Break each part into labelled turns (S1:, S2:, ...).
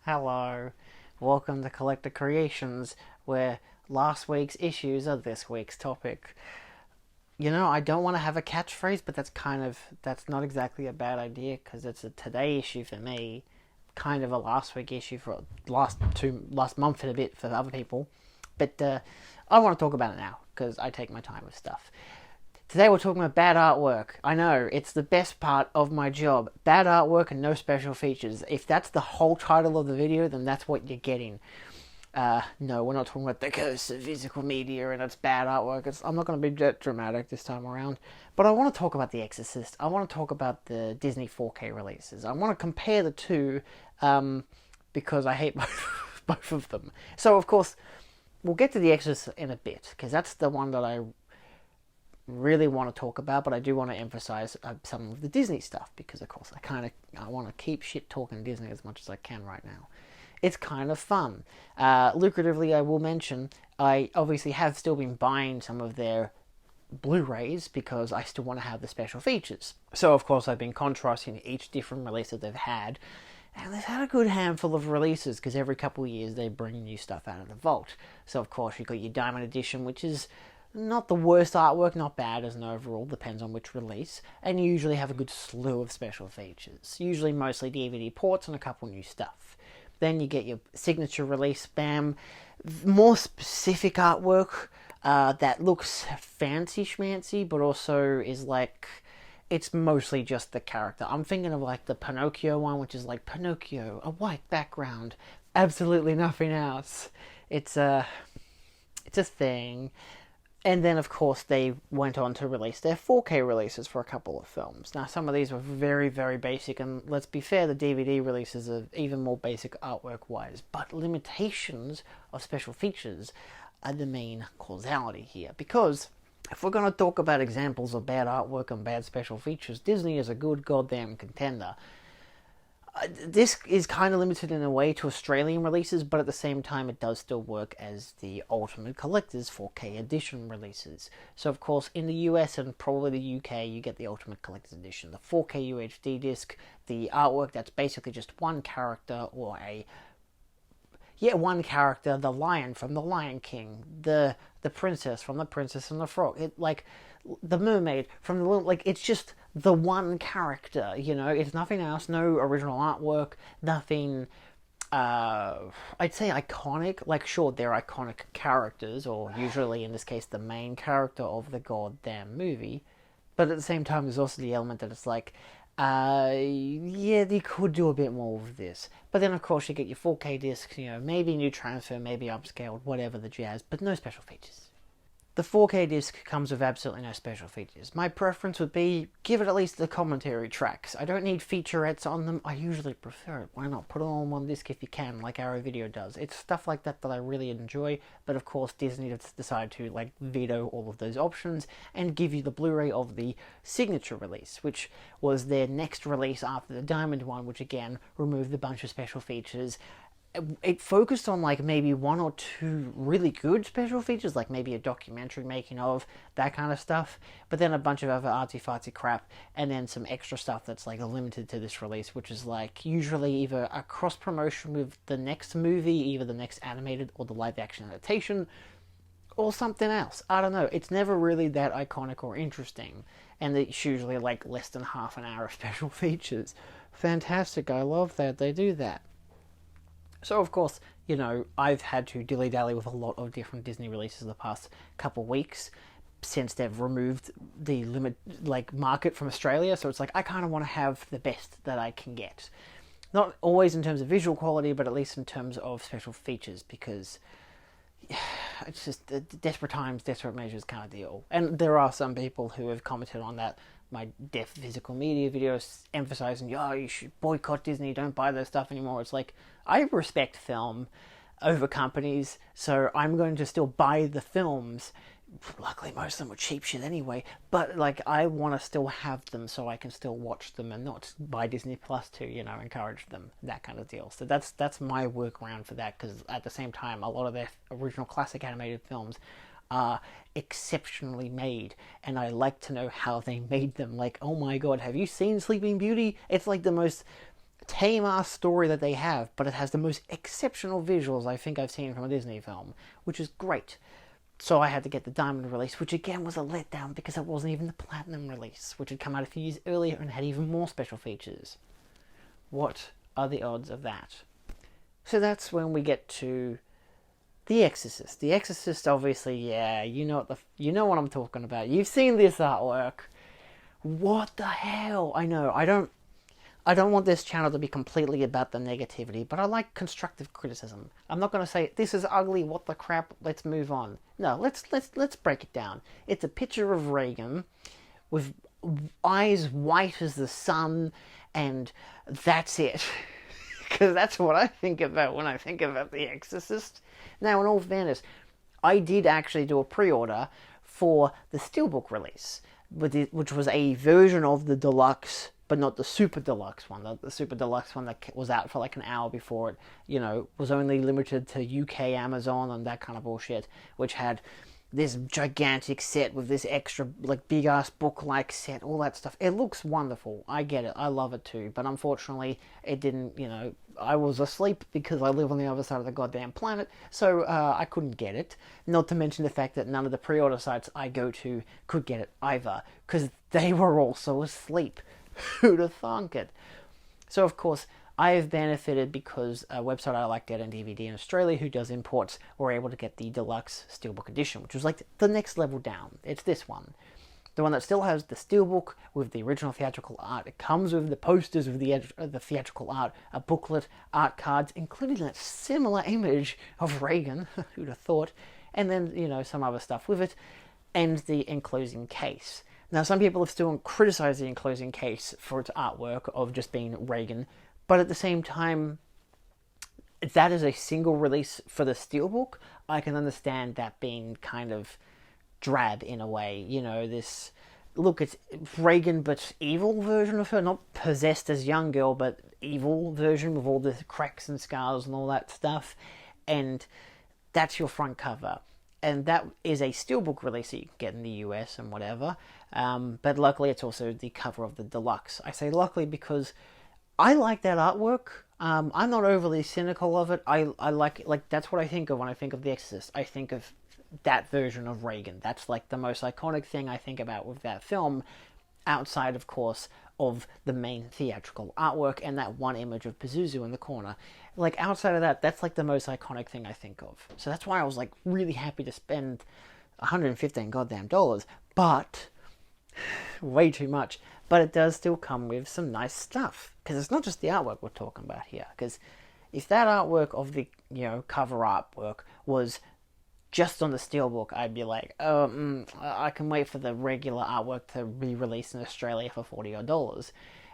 S1: Hello, welcome to Collector Creations, where last week's issues are this week's topic. I don't want to have a catchphrase, but that's not exactly a bad idea because it's a today issue for me, kind of a last week issue for last month and a bit for other people. But I want to talk about it now because I take my time with stuff. Today we're talking about bad artwork. I know, it's the best part of my job. Bad artwork and no special features. If that's the whole title of the video, then that's what you're getting. No, we're not talking about the curse of physical media and it's bad artwork. I'm not going to be that dramatic this time around. But I want to talk about The Exorcist. I want to talk about the Disney 4K releases. I want to compare the two because I hate both of them. So, of course, we'll get to The Exorcist in a bit because that's the one that I really want to talk about, but I do want to emphasize some of the Disney stuff because, of course, I want to keep shit talking Disney as much as I can right now. It's kind of fun. Lucratively, I will mention, I obviously have still been buying some of their Blu-rays because I still want to have the special features. So, of course, I've been contrasting each different release that they've had, and they've had a good handful of releases because every couple of years they bring new stuff out of the vault. So, of course, you've got your Diamond Edition, which is not the worst artwork, not bad as an overall, depends on which release, and you usually have a good slew of special features, usually mostly DVD ports and a couple new stuff. Then you get your signature release, bam, more specific artwork that looks fancy schmancy, but also is like, it's mostly just the character. I'm thinking of like the Pinocchio one, which is like Pinocchio, a white background, absolutely nothing else. It's a thing. And then, of course, they went on to release their 4K releases for a couple of films. Now, some of these were very, very basic, and let's be fair, the DVD releases are even more basic artwork-wise. But limitations of special features are the main causality here. Because if we're going to talk about examples of bad artwork and bad special features, Disney is a good goddamn contender. This is kind of limited in a way to Australian releases, but at the same time it does still work as the Ultimate Collector's 4K Edition releases. So of course in the US and probably the UK you get the Ultimate Collector's Edition, the 4K UHD disc, the artwork that's basically just one character or one character, the lion from The Lion King, the princess from The Princess and the Frog, the mermaid from it's just the one character, it's nothing else, no original artwork, nothing, I'd say iconic, sure, they're iconic characters, or usually in this case the main character of the goddamn movie, but at the same time there's also the element that it's they could do a bit more with this. But then, of course, you get your 4K discs, maybe new transfer, maybe upscaled, whatever the jazz, but no special features. The 4K disc comes with absolutely no special features. My preference would be, give it at least the commentary tracks. I don't need featurettes on them. I usually prefer it. Why not? Put it all on one disc if you can, like Arrow Video does. It's stuff like that that I really enjoy, but of course Disney decided to veto all of those options and give you the Blu-ray of the signature release, which was their next release after the Diamond one, which again removed a bunch of special features. It focused on maybe one or two really good special features, like maybe a documentary making of, that kind of stuff, but then a bunch of other artsy-fartsy crap, and then some extra stuff that's limited to this release, which is usually either a cross-promotion with the next movie, either the next animated or the live-action adaptation, or something else. I don't know. It's never really that iconic or interesting, and it's usually less than half an hour of special features. Fantastic. I love that they do that. So, of course, I've had to dilly-dally with a lot of different Disney releases in the past couple of weeks since they've removed the market from Australia. So it's I kind of want to have the best that I can get. Not always in terms of visual quality, but at least in terms of special features, because it's just desperate times, desperate measures kind of deal. And there are some people who have commented on that. My deaf physical media videos emphasizing, you should boycott Disney, don't buy their stuff anymore. It's I respect film over companies, so I'm going to still buy the films. Luckily, most of them were cheap shit anyway, but I want to still have them so I can still watch them and not buy Disney Plus to, encourage them, that kind of deal. So that's my workaround for that, because at the same time, a lot of their original classic animated films are exceptionally made, and I like to know how they made them. Oh my god, have you seen Sleeping Beauty? It's the most tame-ass story that they have, but it has the most exceptional visuals I think I've seen from a Disney film, which is great. So I had to get the Diamond release, which again was a letdown because it wasn't even the Platinum release, which had come out a few years earlier and had even more special features. What are the odds of that? So that's when we get to The Exorcist. The Exorcist, obviously, yeah, you know what I'm talking about. You've seen this artwork. What the hell? I know, I don't want this channel to be completely about the negativity, but I like constructive criticism. I'm not going to say, this is ugly, what the crap, let's move on. No, let's break it down. It's a picture of Reagan with eyes white as the sun, and that's it. Because that's what I think about when I think about The Exorcist. Now, in all fairness, I did actually do a pre-order for the Steelbook release, which was a version of the deluxe, but not the super deluxe one. The super deluxe one that was out for like an hour before it, was only limited to UK Amazon and that kind of bullshit, which had this gigantic set with this extra, like, big-ass book-like set, all that stuff. It looks wonderful. I get it. I love it too. But unfortunately, it didn't, I was asleep because I live on the other side of the goddamn planet, so I couldn't get it. Not to mention the fact that none of the pre-order sites I go to could get it either, because they were also asleep. Who'd have thunk it? So, of course, I have benefited because a website I like, Dead and DVD in Australia, who does imports, were able to get the deluxe Steelbook edition, which was like the next level down. It's this one. The one that still has the Steelbook with the original theatrical art. It comes with the posters of the theatrical art, a booklet, art cards, including that similar image of Reagan, who'd have thought, and then, some other stuff with it, and the enclosing case. Now, some people have still criticized the enclosing case for its artwork of just being Reagan, but at the same time, that is a single release for the Steelbook. I can understand that being kind of drab in a way. This, look, it's Reagan, but evil version of her, not possessed as young girl, but evil version with all the cracks and scars and all that stuff. And that's your front cover. And that is a Steelbook release that you can get in the US and whatever. But luckily, it's also the cover of the deluxe. I say luckily because I like that artwork. I'm not overly cynical of it. I like that's what I think of when I think of The Exorcist. I think of that version of Reagan. That's like the most iconic thing I think about with that film, outside, of course, of the main theatrical artwork and that one image of Pazuzu in the corner. Like, outside of that, that's like the most iconic thing I think of. So that's why I was like really happy to spend $115 goddamn dollars, but way too much. But it does still come with some nice stuff, because it's not just the artwork we're talking about here. Because if that artwork of the cover artwork was just on the Steelbook, I'd be like, I can wait for the regular artwork to be released in Australia for $40 odd.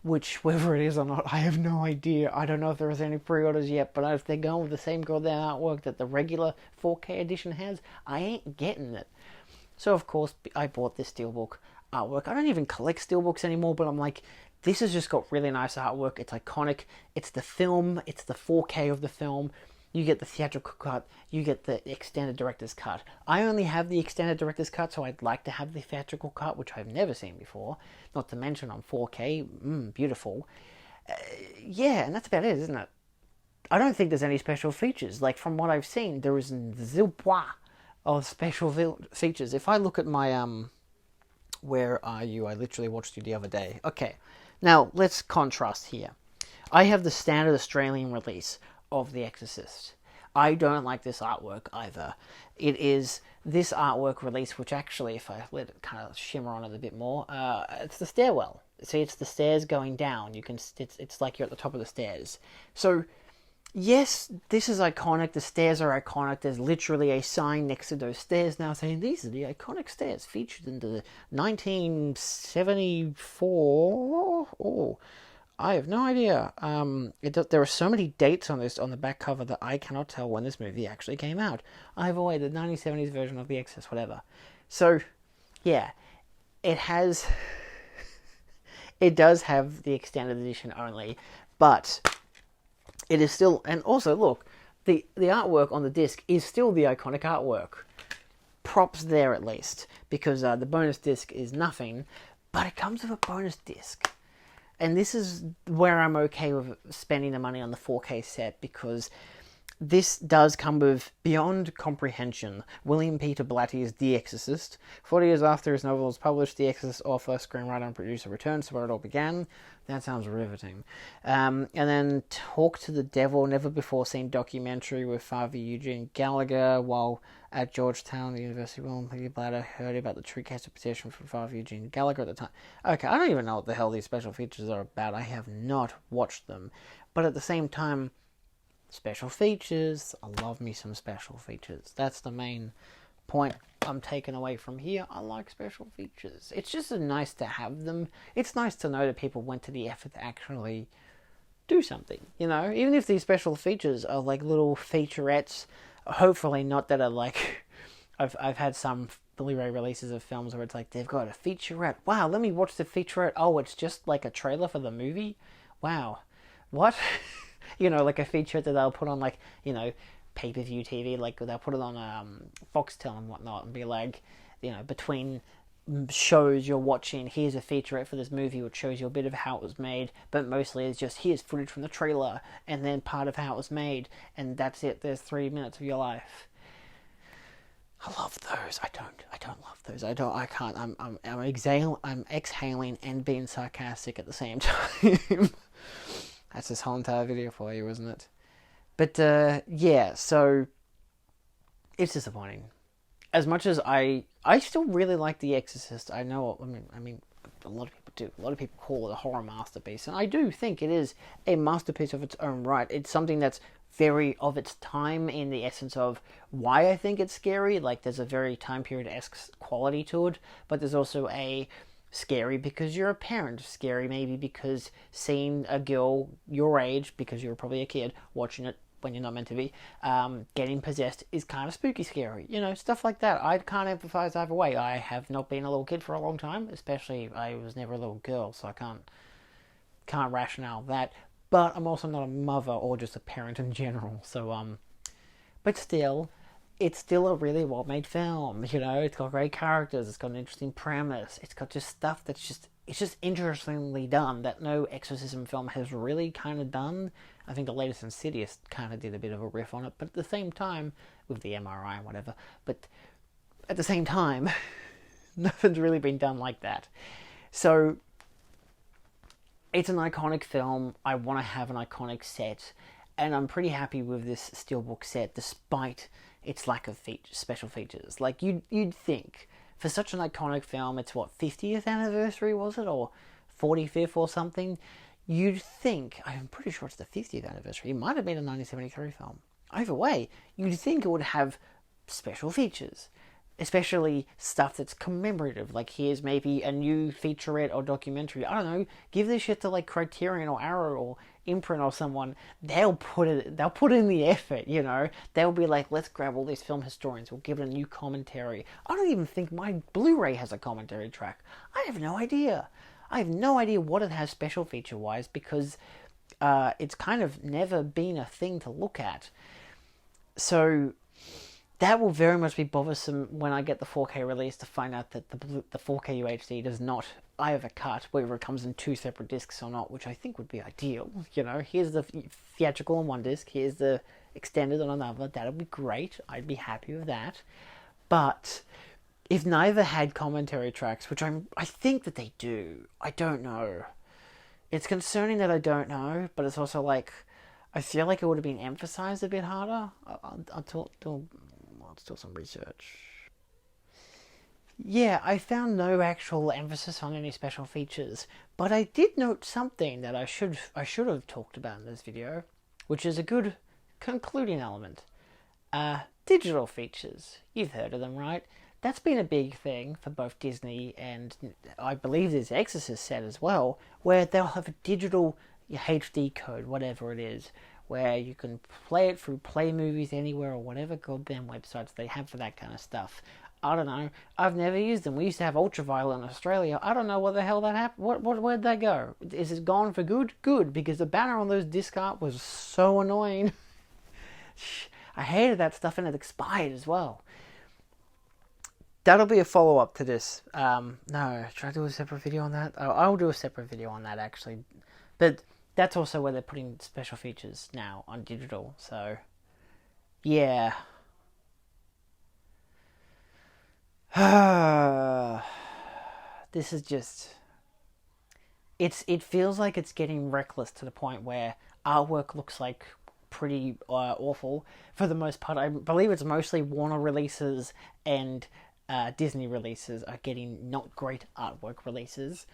S1: Which, whether it is or not, I have no idea. I don't know if there is any pre-orders yet, but if they're going with the same goddamn artwork that the regular 4K edition has, I ain't getting it. So, of course, I bought this Steelbook artwork. I don't even collect Steelbooks anymore, but I'm like, this has just got really nice artwork. It's iconic. It's the film. It's the 4K of the film. You get the theatrical cut. You get the extended director's cut. I only have the extended director's cut, so I'd like to have the theatrical cut, which I've never seen before. Not to mention on 4K. Beautiful. Yeah, and that's about it, isn't it? I don't think there's any special features. Like, from what I've seen, there is zil point of special features. If I look at my, where are you? I literally watched you the other day. Okay, now let's contrast here. I have the standard Australian release of The Exorcist. I don't like this artwork either. It is this artwork release, which actually, if I let it kind of shimmer on it a bit more, it's the stairwell. See, it's the stairs going down. It's like you're at the top of the stairs. So, yes, this is iconic. The stairs are iconic. There's literally a sign next to those stairs now saying, these are the iconic stairs featured in the 1974... Oh, I have no idea. There are so many dates on the back cover that I cannot tell when this movie actually came out. Either way, the 1970s version of The Exorcist, whatever. So, yeah, it does have the extended edition only, but it is still, and also look, the artwork on the disc is still the iconic artwork. Props there at least, because the bonus disc is nothing, but it comes with a bonus disc. And this is where I'm okay with spending the money on the 4K set, because this does come with, beyond comprehension, William Peter Blatty's The Exorcist. 40 years after his novel was published, The Exorcist author, screenwriter, and producer returns to where it all began. That sounds riveting. And then Talk to the Devil, never before seen documentary with Father Eugene Gallagher while at Georgetown University. William Peter Blatty heard about the true case of possession from Father Eugene Gallagher at the time. Okay, I don't even know what the hell these special features are about. I have not watched them. But at the same time, special features. I love me some special features. That's the main point I'm taking away from here. I like special features. It's just nice to have them. It's nice to know that people went to the effort to actually do something, you know? Even if these special features are like little featurettes, hopefully not that are like... I've had some Blu-ray releases of films where it's like, they've got a featurette. Wow, let me watch the featurette. Oh, it's just like a trailer for the movie? Wow. What? You know, like a feature that they'll put on, like, you know, pay-per-view TV, like they'll put it on Foxtel and whatnot, and be like, you know, between shows you're watching, here's a featurette for this movie which shows you a bit of how it was made, but mostly it's just, here's footage from the trailer, and then part of how it was made, and that's it, there's 3 minutes of your life. I love those. I don't love those. I can't. I'm exhaling and being sarcastic at the same time. That's this whole entire video for you, isn't it? But, yeah, so it's disappointing. As much as I still really like The Exorcist. I know, I mean, a lot of people do. A lot of people call it a horror masterpiece, and I do think it is a masterpiece of its own right. It's something that's very of its time in the essence of why I think it's scary. Like, there's a very time period-esque quality to it, but there's also a scary because you're a parent, scary maybe because seeing a girl your age, because you were probably a kid, watching it when you're not meant to be, getting possessed is kind of spooky scary, you know, stuff like that. I can't empathize either way. I have not been a little kid for a long time, especially I was never a little girl, so I can't rationale that, but I'm also not a mother or just a parent in general, so but still, it's still a really well-made film, you know. It's got great characters, it's got an interesting premise, it's got just stuff that's just, it's just interestingly done that no exorcism film has really kind of done. I think the latest Insidious kind of did a bit of a riff on it, but at the same time, with the MRI and whatever, but at the same time, nothing's really been done like that. So, it's an iconic film. I want to have an iconic set, and I'm pretty happy with this Steelbook set, despite its lack of special features. Like, you'd think, for such an iconic film, it's what, 50th anniversary, was it? Or 45th or something? You'd think, I'm pretty sure it's the 50th anniversary, it might have been a 1973 film. Either way, you'd think it would have special features. Especially stuff that's commemorative, like here's maybe a new featurette or documentary. I don't know, give this shit to like Criterion or Arrow or Imprint or someone. They'll put in the effort, you know. They'll be like, let's grab all these film historians, we'll give it a new commentary. I don't even think my Blu-ray has a commentary track. I have no idea. I have no idea what it has special feature wise, because it's kind of never been a thing to look at. So that will very much be bothersome when I get the 4K release to find out that the 4K UHD does not either cut, whether it comes in 2 separate discs or not, which I think would be ideal. You know, here's the theatrical on one disc, here's the extended on another. That would be great. I'd be happy with that. But if neither had commentary tracks, which I think that they do, I don't know. It's concerning that I don't know, but it's also like, I feel like it would have been emphasized a bit harder. Let's do some research. Yeah, I found no actual emphasis on any special features, but I did note something that I should have talked about in this video, which is a good concluding element. Digital features. You've heard of them, right? That's been a big thing for both Disney and I believe there's Exorcist set as well, where they'll have a digital HD code, whatever it is, where you can play it through Play Movies Anywhere or whatever goddamn websites they have for that kind of stuff. I don't know. I've never used them. We used to have Ultraviolet in Australia. I don't know what the hell that happened. Where'd that go? Is it gone for good? Good, because the banner on those disc art was so annoying. I hated that stuff, and it expired as well. that'll be a follow-up to this. No, should I do a separate video on that? Oh, I'll do a separate video on that, actually. But that's also where they're putting special features now on digital, so... Yeah. This is just... It feels like it's getting reckless to the point where artwork looks like pretty awful. For the most part, I believe it's mostly Warner releases and Disney releases are getting not great artwork releases.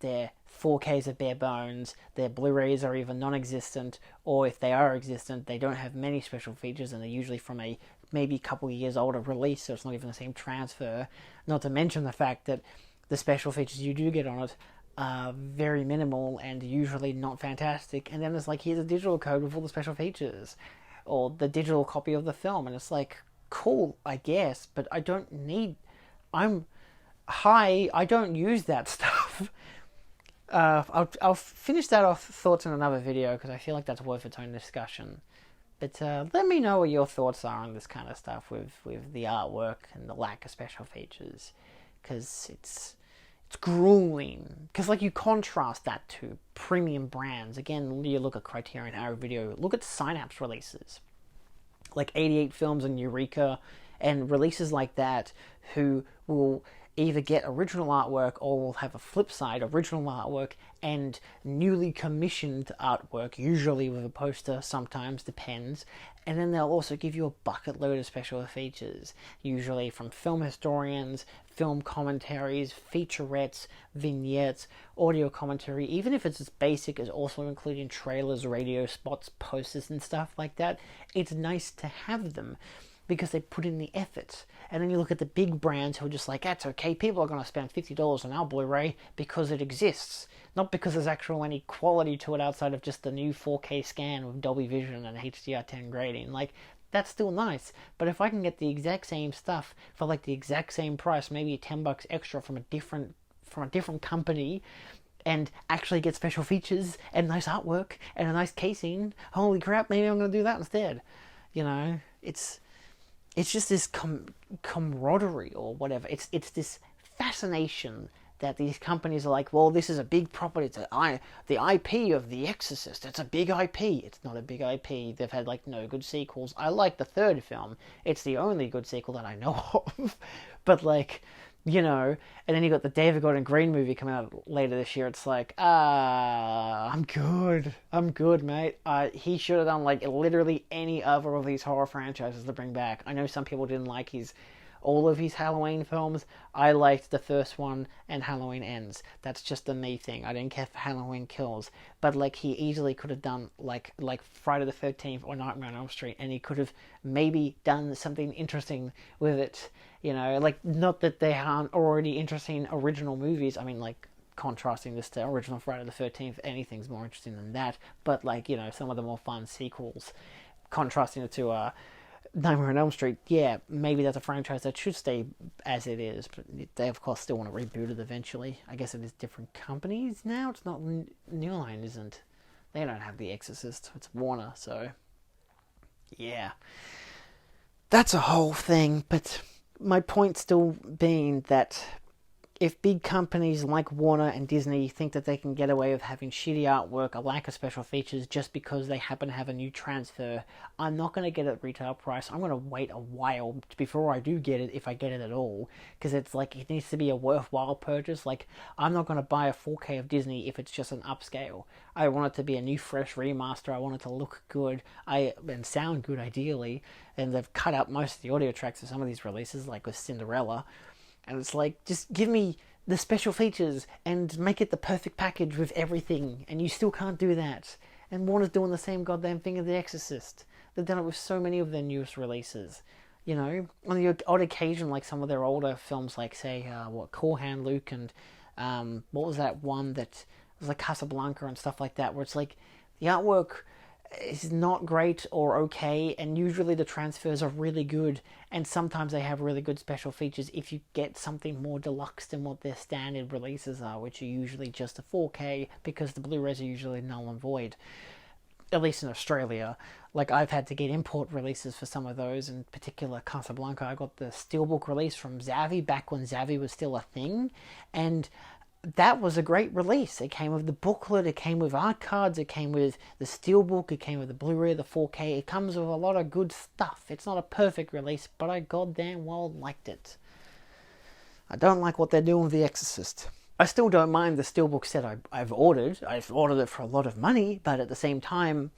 S1: Their 4Ks are bare bones, their Blu-rays are either non-existent, or if they are existent, they don't have many special features, and they're usually from a maybe a couple of years older release, so it's not even the same transfer. Not to mention the fact that the special features you do get on it are very minimal and usually not fantastic, and then it's like, here's a digital code with all the special features, or the digital copy of the film, and it's like, cool, I guess, but I don't need... I don't use that stuff. I'll finish that off thoughts in another video, because I feel like that's worth its own discussion. But let me know what your thoughts are on this kind of stuff with the artwork and the lack of special features, because it's grueling. Because like, you contrast that to premium brands. Again, you look at Criterion Arrow Video, look at Synapse releases, like 88 Films and Eureka, and releases like that, who will either get original artwork or will have a flip side, original artwork and newly commissioned artwork, usually with a poster, sometimes, depends, and then they'll also give you a bucket load of special features, usually from film historians, film commentaries, featurettes, vignettes, audio commentary, even if it's as basic as also including trailers, radio spots, posters and stuff like that. It's nice to have them, because they put in the effort. And then you look at the big brands who are just like, that's okay, people are going to spend $50 on our Blu-ray because it exists, not because there's actual any quality to it outside of just the new 4K scan with Dolby Vision and HDR10 grading. Like, that's still nice, but if I can get the exact same stuff for like the exact same price, maybe $10 extra from a different company, and actually get special features and nice artwork and a nice casing, holy crap, maybe I'm going to do that instead. You know, it's just this camaraderie or whatever. It's this fascination that these companies are like, well, this is a big property. It's the IP of The Exorcist. It's a big IP. It's not a big IP. They've had like no good sequels. I like the third film. It's the only good sequel that I know of. But like, you know, and then you got the David Gordon Green movie coming out later this year. It's like, I'm good, mate. He should have done like literally any other of these horror franchises to bring back. I know some people didn't like all of his Halloween films. I liked the first one and Halloween Ends. That's just a me thing. I didn't care for Halloween Kills. But like, he easily could have done like Friday the 13th or Nightmare on Elm Street, and he could have maybe done something interesting with it. You know, like, not that they aren't already interesting original movies. I mean, like, contrasting this to original Friday the 13th, anything's more interesting than that. But like, you know, some of the more fun sequels, contrasting it to Nightmare on Elm Street, yeah, maybe that's a franchise that should stay as it is, but they of course still want to reboot it eventually. I guess it is different companies now. It's not, New Line isn't. They don't have The Exorcist. It's Warner, so yeah, that's a whole thing. But my point still being that if big companies like Warner and Disney think that they can get away with having shitty artwork, a lack of special features, just because they happen to have a new transfer, I'm not going to get it at retail price. I'm going to wait a while before I do get it, if I get it at all, because it's like, it needs to be a worthwhile purchase. Like, I'm not going to buy a 4K of Disney if it's just an upscale. I want it to be a new, fresh remaster. I want it to look good and sound good, ideally. And they've cut out most of the audio tracks of some of these releases, like with Cinderella. And it's like, just give me the special features and make it the perfect package with everything. And you still can't do that. And Warner's doing the same goddamn thing as The Exorcist. They've done it with so many of their newest releases. You know, on the odd occasion, like some of their older films, like, say, Cool Hand Luke, and what was that one that was like Casablanca and stuff like that, where it's like, the artwork is not great or okay, and usually the transfers are really good, and sometimes they have really good special features if you get something more deluxe than what their standard releases are, which are usually just a 4K, because the Blu-rays are usually null and void. at least in Australia. Like, I've had to get import releases for some of those, in particular Casablanca. I got the Steelbook release from Zavvi back when Zavvi was still a thing, and that was a great release. It came with the booklet, it came with art cards, it came with the Steelbook, it came with the Blu-ray, the 4K. It comes with a lot of good stuff. It's not a perfect release, but I goddamn well liked it. I don't like what they're doing with The Exorcist. I still don't mind the Steelbook set I've ordered. I've ordered it for a lot of money, but at the same time,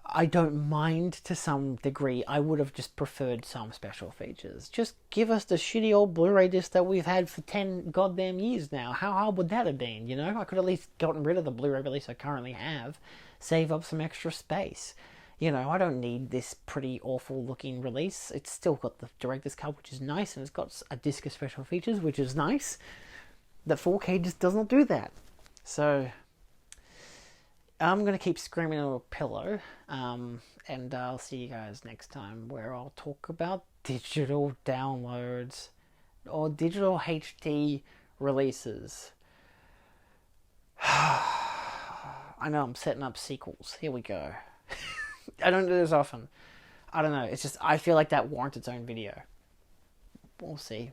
S1: I don't mind to some degree. I would have just preferred some special features. Just give us the shitty old Blu-ray disc that we've had for 10 goddamn years now. How hard would that have been, you know? I could at least gotten rid of the Blu-ray release I currently have, save up some extra space. You know, I don't need this pretty awful looking release. It's still got the director's cut, which is nice, and it's got a disc of special features, which is nice. The 4K just does not do that. So I'm going to keep screaming into a pillow, and I'll see you guys next time, where I'll talk about digital downloads or digital HD releases. I know I'm setting up sequels. Here we go. I don't do this often. I don't know. It's just, I feel like that warrants its own video. We'll see.